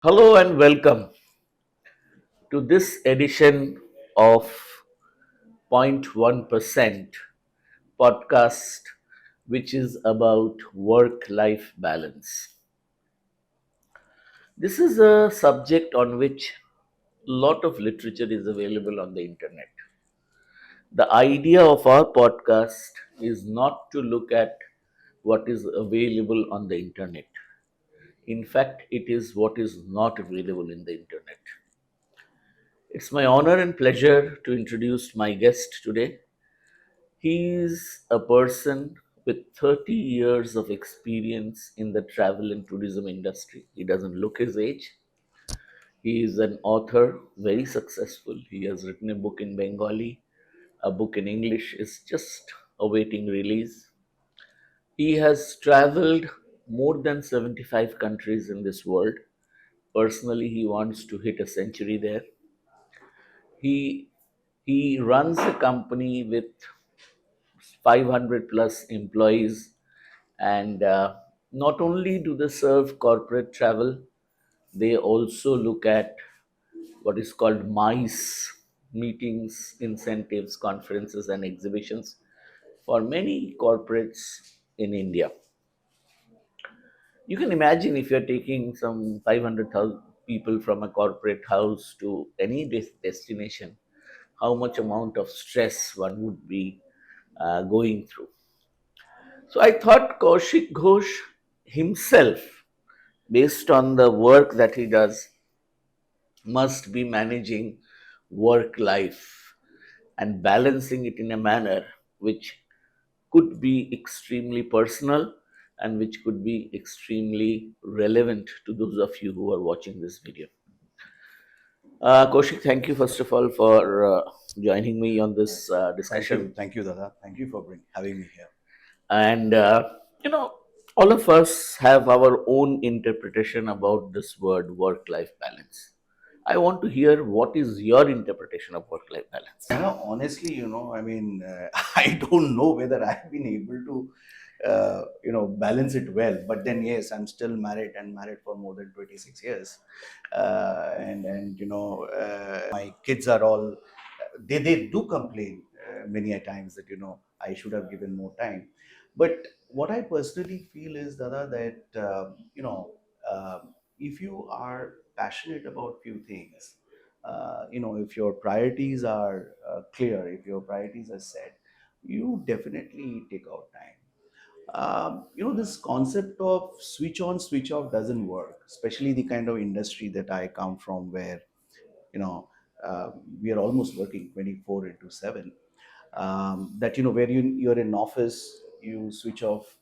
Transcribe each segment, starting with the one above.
Hello and welcome to this edition of 0.1% podcast, which is about work life balance. This is a subject on which a lot of literature is available on the internet. The idea of our podcast is not to look at what is available on the internet. In fact, it is what is not available in the internet. It's my honor and pleasure to introduce my guest today. He is a person with 30 years of experience in the travel and tourism industry. He doesn't look his age. He is an author, very successful. He has written a book in Bengali, a book in English is just awaiting release. He has traveled more than 75 countries in this world. Personally, he wants to hit a century there. He he runs a company with 500 plus employees, and not only do they serve corporate travel, they also look at what is called MICE meetings, incentives, conferences, and exhibitions for many corporates in India. You can imagine if you're taking some 500,000 people from a corporate house to any destination, how much amount of stress one would be going through. So I thought Kaushik Ghosh himself, based on the work that he does, must be managing work life and balancing it in a manner which could be extremely personal and which could be extremely relevant to those of you who are watching this video. Kaushik, thank you first of all for joining me on this discussion. Thank you, Dada. Thank you for having me here. And, you know, all of us have our own interpretation about this word work life balance. I want to hear what is your interpretation of work life balance. Honestly, I don't know whether I've been able to, balance it well. But then, yes, I'm still married and married for more than 26 years, my kids are all they do complain many a times that I should have given more time. But what I personally feel is, Dada, that if you are passionate about few things, if your priorities are clear, if your priorities are set, you definitely take out time. This concept of switch on switch off doesn't work, especially the kind of industry that I come from, where you know uh, we are almost working 24 into 7. That where you're in office, you switch off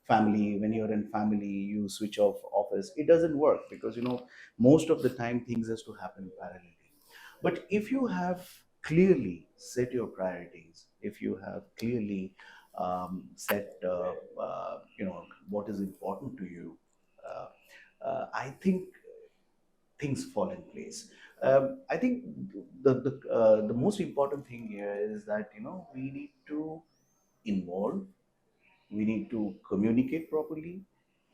family. When you're in family, you switch off office. It doesn't work, because most of the time things has to happen parallelly. But if you have clearly set your priorities, if you have clearly set what is important to you, uh, I think things fall in place. I think the most important thing here is that we need to involve, we need to communicate properly,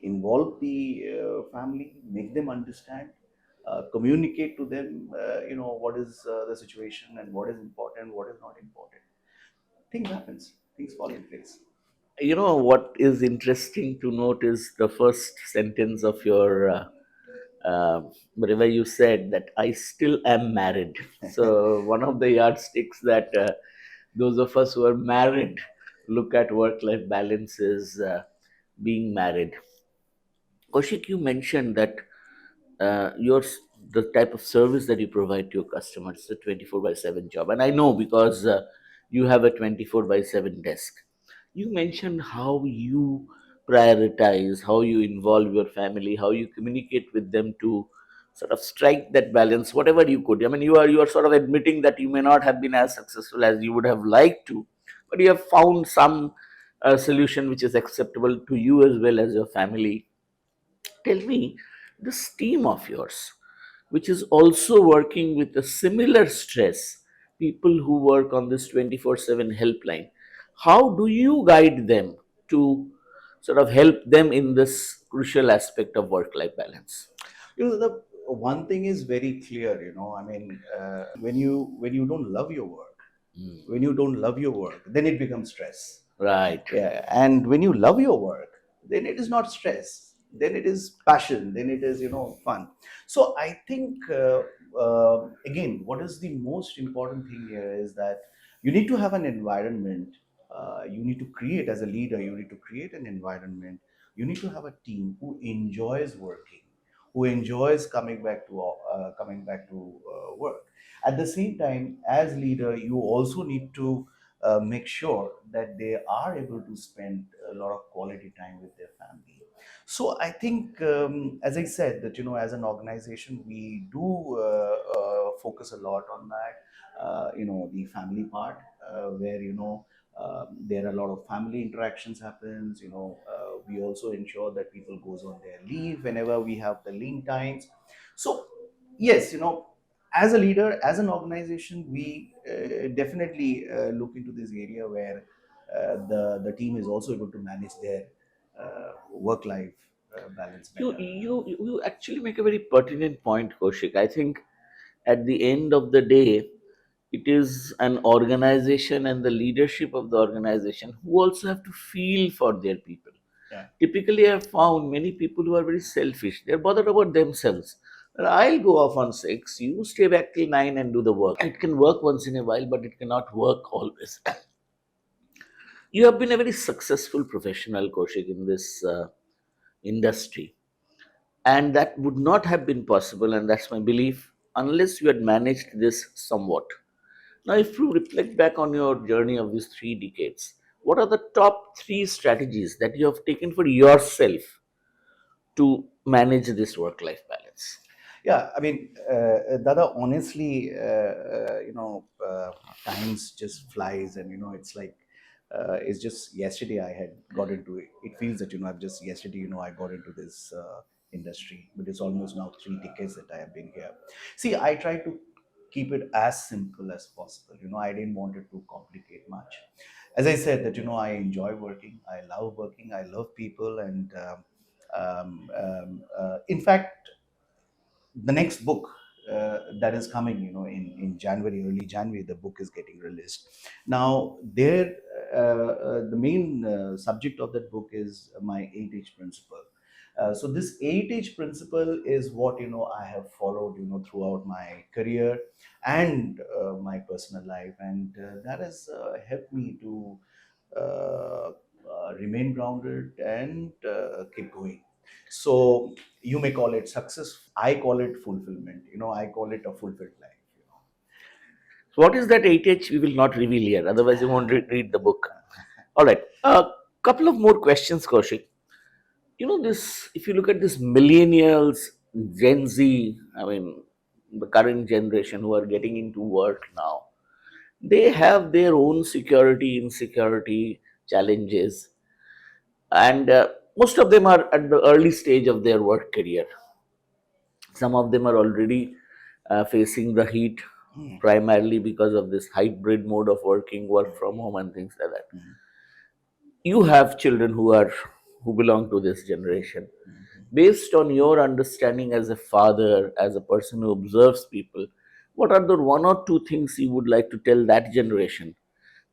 involve the family, make them understand, communicate to them, what is the situation and what is important, what is not important. Things happens, things fall in place. You know, what is interesting to note is the first sentence of your wherever you said that I still am married. So, one of the yardsticks that those of us who are married look at work life balance is being married. Kaushik, you mentioned that the type of service that you provide to your customers is a 24 by 7 job. And I know because you have a 24 by 7 desk. You mentioned how you prioritize, how you involve your family, how you communicate with them to sort of strike that balance, whatever you could. I mean, you are sort of admitting that you may not have been as successful as you would have liked to, but you have found some solution which is acceptable to you as well as your family. Tell me, this team of yours, which is also working with a similar stress, people who work on this 24/7 helpline, how do you guide them to sort of help them in this crucial aspect of work life balance? one thing is very clear, I mean, when you don't love your work, Mm. then it becomes stress. Right. Yeah, and when you love your work, then it is not stress, then it is passion, then it is fun. So I think, again, what is the most important thing here is that you need to have an environment. You need to create, as a leader, you need to create an environment. You need to have a team who enjoys working, who enjoys coming back to work. At the same time, as leader, you also need to make sure that they are able to spend a lot of quality time with their family. So I think, as I said, that as an organization, we do focus a lot on that. The family part, where there are a lot of family interactions happens. We also ensure that people goes on their leave whenever we have the lean times. So yes, as a leader, as an organization, we definitely look into this area where the team is also able to manage their work life balance You, better. you, you actually make a very pertinent point, Kaushik. I think at the end of the day, it is an organization and the leadership of the organization who also have to feel for their people. Yeah. Typically, I've found many people who are very selfish. They're bothered about themselves. Well, I'll go off on 6, you stay back till 9 and do the work. It can work once in a while, but it cannot work always. You have been a very successful professional, Kaushik, in this industry. And that would not have been possible, and that's my belief, unless you had managed this somewhat. Now, if you reflect back on your journey of these 3 decades, what are the top 3 strategies that you have taken for yourself to manage this work life balance? Yeah, I mean, Dada, honestly, times just flies, and it's like, it's just yesterday I had got into it. It feels that I've just yesterday, I got into this industry, but it's almost now 3 decades that I have been here. See, I try to keep it as simple as possible. I didn't want it to complicate much. As I said, that I enjoy working, I love working, I love people, and in fact, the next book that is coming, in January, early January, the book is getting released. Now, there, the main subject of that book is my 8H principle. So this 8H principle is what I have followed throughout my career and my personal life, and that has helped me to remain grounded and keep going. So you may call it success, I call it fulfillment. I call it a fulfilled life. So what is that 8H? We will not reveal here, otherwise, you won't read the book. All right. A couple of more questions, Kaushik. This, if you look at this millennials, Gen Z, I mean, the current generation who are getting into work now, they have their own security, insecurity challenges, and most of them are at the early stage of their work career. Some of them are already facing the heat, Hmm. primarily because of this hybrid mode of working, work from home, and things like that. Hmm. You have children who belong to this generation. Based on your understanding as a father, as a person who observes people, what are the 1 or 2 things you would like to tell that generation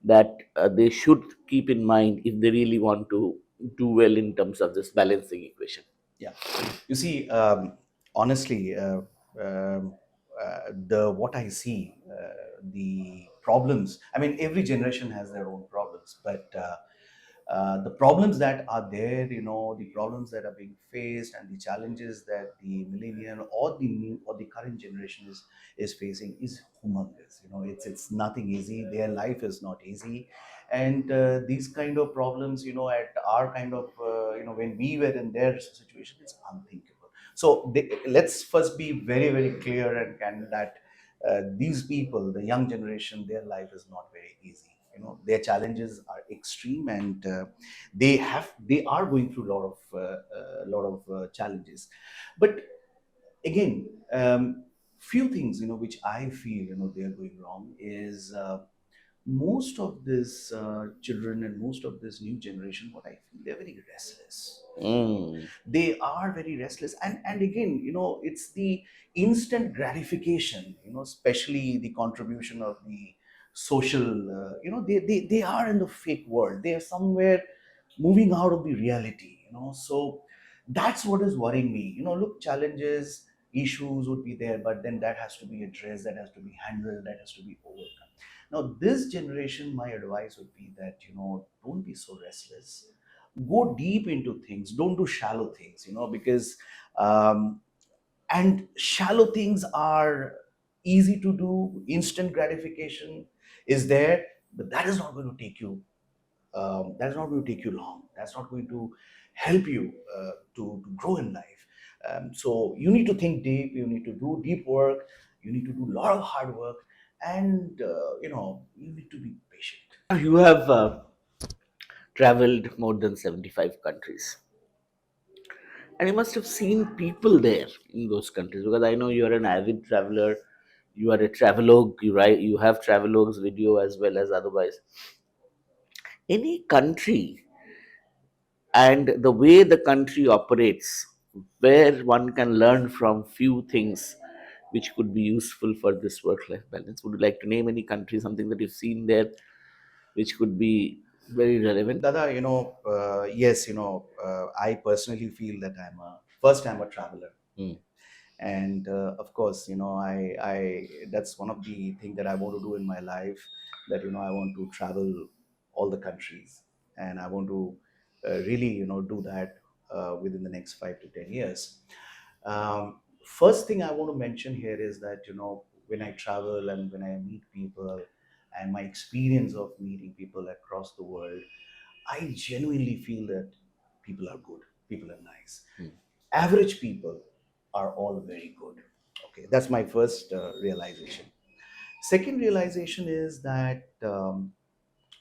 that they should keep in mind if they really want to do well in terms of this balancing equation? Yeah. You see, honestly, the what I see, the problems. I mean, every generation has their own problems, but the problems that are there, the problems that are being faced, and the challenges that the millennial or the new or the current generation is facing is humongous. It's nothing easy. Their life is not easy, and these kind of problems, at our kind of, when we were in their situation, it's unthinkable. So let's first be very, very clear and candid that these people, the young generation, their life is not very easy. Their challenges are extreme, and they are going through a lot of challenges. But again, few things which I feel they are going wrong is most of this children and most of this new generation, what I feel, they're very restless. Mm. They are very restless, and again, it's the instant gratification, especially the contribution of the social, they are in the fake world. They are somewhere moving out of the reality, so that's what is worrying me. Look, challenges, issues would be there, but then that has to be addressed, that has to be handled, that has to be overcome. Now, this generation, my advice would be that, don't be so restless. Go deep into things. Don't do shallow things, because, and shallow things are easy to do. Instant gratification is there, but that is not going to take you. That's not going to take you long. That's not going to help you to grow in life. So you need to think deep. You need to do deep work. You need to do a lot of hard work, and you need to be patient. You have traveled more than 75 countries, and you must have seen people there in those countries, because I know you're an avid traveler. You are a travelogue. You write. You have travelogues video as well as otherwise. Any country and the way the country operates, where one can learn from few things which could be useful for this work-life balance. Would you like to name any country, something that you've seen there, which could be very relevant? Dada, yes, I personally feel that I'm a traveler. Hmm. And of course, I that's one of the things that I want to do in my life, that I want to travel all the countries, and I want to really do that within the next 5 to 10 years. First thing I want to mention here is that, when I travel and when I meet people, and my experience of meeting people across the world, I genuinely feel that people are good, people are nice. Hmm. Average people are all very good. Okay, that's my first realization. Second realization is that,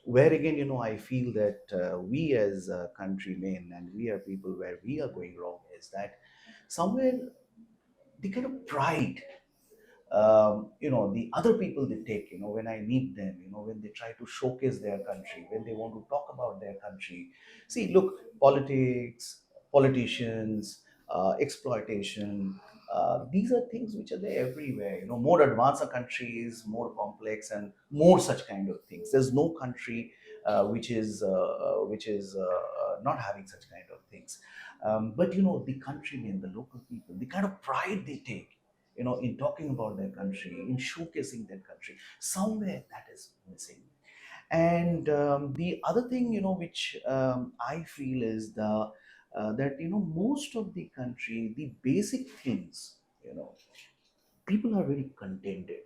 where again, I feel that we as countrymen, and we are people, where we are going wrong is that somewhere the kind of pride, the other people they take, when I meet them, when they try to showcase their country, when they want to talk about their country. See, look, politics, politicians, exploitation, these are things which are there everywhere. More advanced countries, more complex, and more such kind of things. There's no country which is not having such kind of things. But the countrymen, the local people, the kind of pride they take, in talking about their country, in showcasing their country, somewhere that is missing. And the other thing, which I feel is that most of the country, the basic things, people are very contented.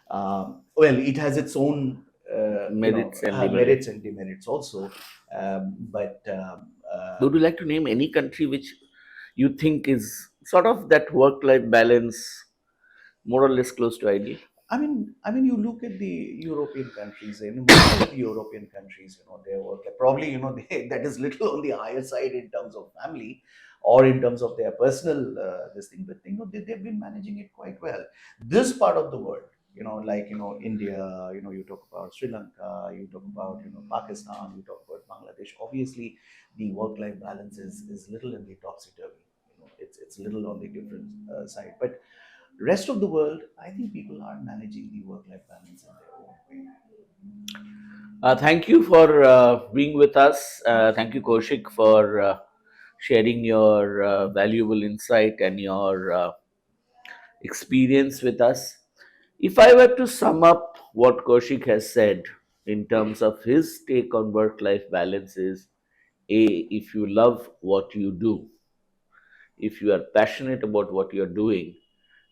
Well, it has its own Merits and merits demerits. and demerits also, but Would you like to name any country which you think is sort of that work-life balance, more or less close to ideal? I mean, you look at the European countries. In most of the European countries, their work probably, that is little on the higher side in terms of family, or in terms of their personal this thing. But they've been managing it quite well. This part of the world, like India, you talk about Sri Lanka, you talk about Pakistan, you talk about Bangladesh. Obviously, the work-life balance is little in the topsy turvy. It's little on the different side, but rest of the world, I think people are managing the work-life balance in their own way. Thank you for being with us. Thank you, Kaushik, for sharing your valuable insight and your experience with us. If I were to sum up what Kaushik has said in terms of his take on work life balance is: A, if you love what you do, if you are passionate about what you're doing,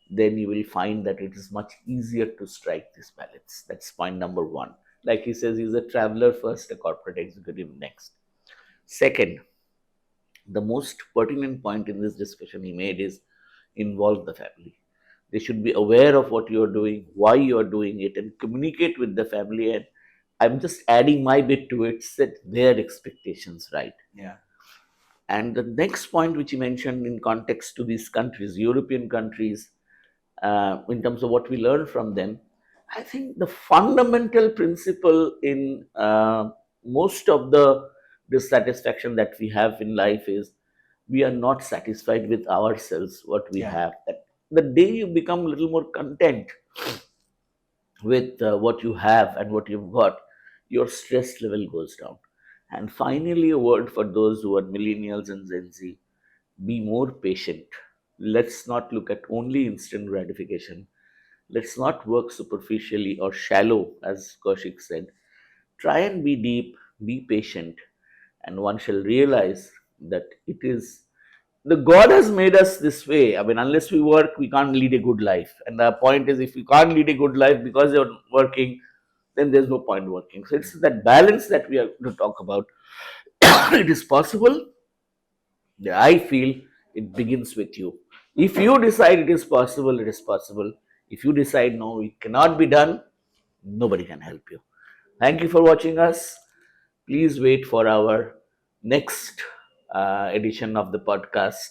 then you will find that it is much easier to strike this balance. That's point number one. Like he says, he's a traveler first, a corporate executive next. Second, the most pertinent point in this discussion he made is involve the family. They should be aware of what you're doing, why you're doing it, and communicate with the family. And I'm just adding my bit to it, set their expectations right. Yeah. And the next point, which he mentioned in context to these countries, European countries, in terms of what we learn from them, I think the fundamental principle in most of the dissatisfaction that we have in life is we are not satisfied with ourselves, what we Yeah. have. That the day you become a little more content with what you have and what you've got, your stress level goes down. And finally, a word for those who are millennials and Gen Z: be more patient. Let's not look at only instant gratification. Let's not work superficially or shallow, as Kaushik said. Try and be deep, be patient, and one shall realize that it is the God has made us this way. I mean, unless we work, we can't lead a good life. And the point is, if you can't lead a good life because you're working, then there's no point working. So it's that balance that we are to talk about. It is possible. I feel it begins with you. If you decide it is possible, it is possible. If you decide no, it cannot be done, nobody can help you. Thank you for watching us. Please wait for our next edition of the podcast,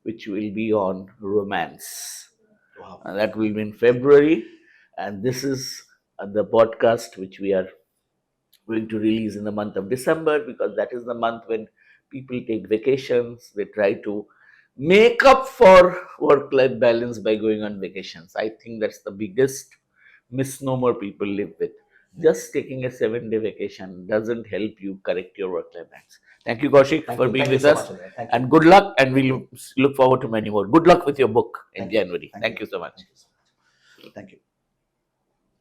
which will be on romance. Wow. That will be in February. And this is the podcast which we are going to release in the month of December, because that is the month when people take vacations. They try to make up for work life balance by going on vacations. I think that's the biggest misnomer people live with. Just taking a 7-day vacation doesn't help you correct your work life balance. Thank you, Kaushik, Thank for you. being Thank you with so us. much, Ajay. Thank you. And good luck. And we Thank you. look forward to many more. Good luck with your book in Thank you. January. Thank you. Thank you so much. Thank you so much. Thank you.